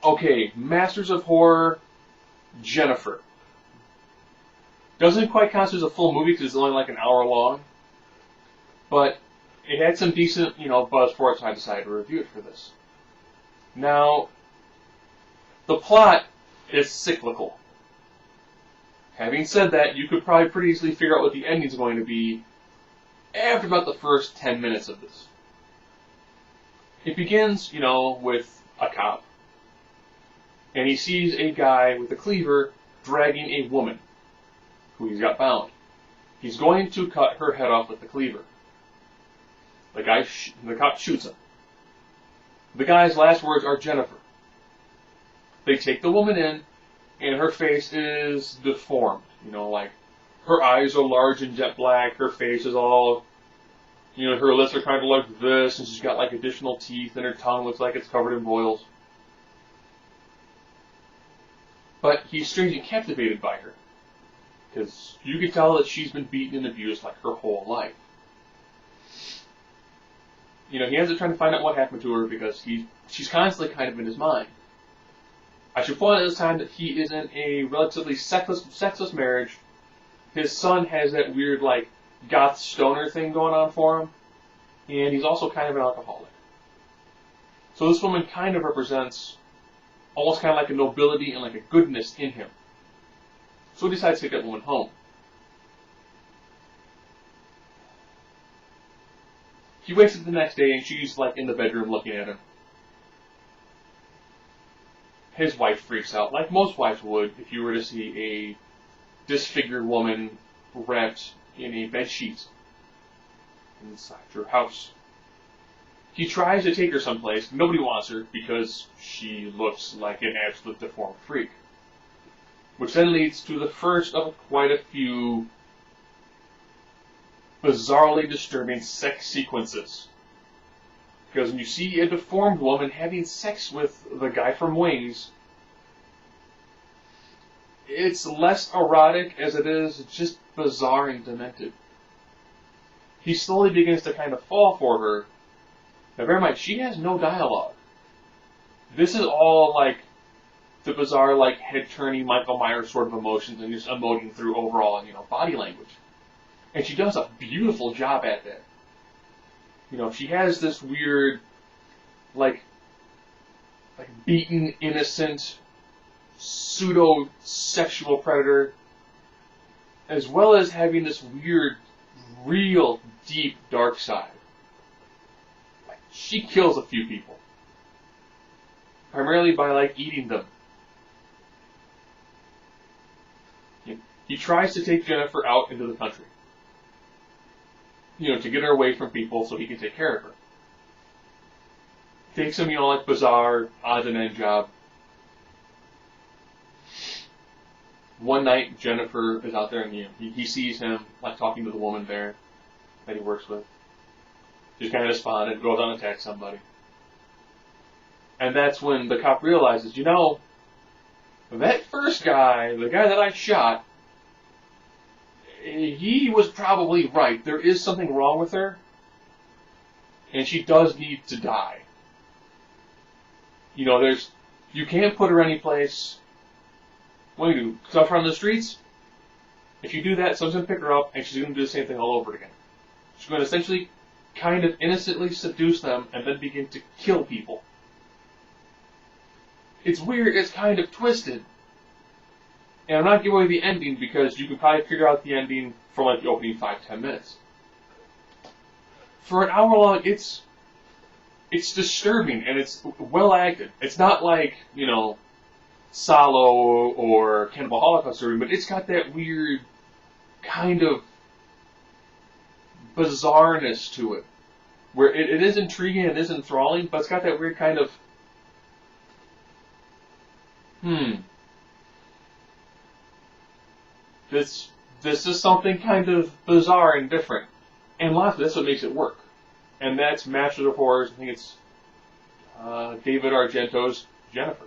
Okay, Masters of Horror, Jennifer. Doesn't quite count as a full movie because it's only like an hour long, but it had some decent, buzz for it, so I decided to review it for this. Now, the plot is cyclical. Having said that, you could probably pretty easily figure out what the ending is going to be after about the first 10 minutes of this. It begins, with a cop, and he sees a guy with a cleaver dragging a woman who he's got bound. He's going to cut her head off with the cleaver. The cop shoots him. The guy's last words are Jennifer. They take the woman in, and her face is deformed. Like her eyes are large and jet black. Her face is all, her lips are kind of like this, and she's got like additional teeth, and her tongue looks like it's covered in boils. But he's strangely captivated by her, because you can tell that she's been beaten and abused like her whole life. He ends up trying to find out what happened to her because she's constantly kind of in his mind. I should point out at this time that he is in a relatively sexless marriage. His son has that weird, like, goth stoner thing going on for him, and he's also kind of an alcoholic. So this woman kind of represents almost kind of like a nobility and like a goodness in him. So he decides to take that woman home. He wakes up the next day and she's like in the bedroom looking at him. His wife freaks out, like most wives would if you were to see a disfigured woman wrapped in a bedsheet inside your house. He tries to take her someplace. Nobody wants her because she looks like an absolute deformed freak. Which then leads to the first of quite a few bizarrely disturbing sex sequences. Because when you see a deformed woman having sex with the guy from Wings, it's less erotic as it is just bizarre and demented. He slowly begins to kind of fall for her. Now bear in mind, she has no dialogue. This is all like the bizarre, like head-turning Michael Myers sort of emotions and just emoting through overall, body language. And she does a beautiful job at that. She has this weird, like beaten, innocent, pseudo-sexual predator, as well as having this weird, real, deep, dark side. Like, she kills a few people. Primarily by, eating them. He tries to take Jennifer out into the country. To get her away from people so he can take care of her. Takes him, bizarre, odds and end job. One night, Jennifer is out there and he sees him, talking to the woman there that he works with. She's kind of despondent, goes on to attack somebody. And that's when the cop realizes, that first guy, the guy that I shot, he was probably right. There is something wrong with her, and she does need to die. You can't put her anyplace. What do you do? Stuff her on the streets? If you do that, someone's going to pick her up, and she's going to do the same thing all over again. She's going to essentially kind of innocently seduce them, and then begin to kill people. It's weird, it's kind of twisted. And I'm not giving away the ending because you can probably figure out the ending for the opening 5-10 minutes. For an hour long, it's disturbing and it's well acted. It's not like, Salo or Cannibal Holocaust story, but it's got that weird kind of bizarreness to it. Where it is intriguing, it is enthralling, but it's got that weird kind of This is something kind of bizarre and different. And lastly, that's what makes it work. And that's Masters of Horrors. I think it's David Argento's Jennifer.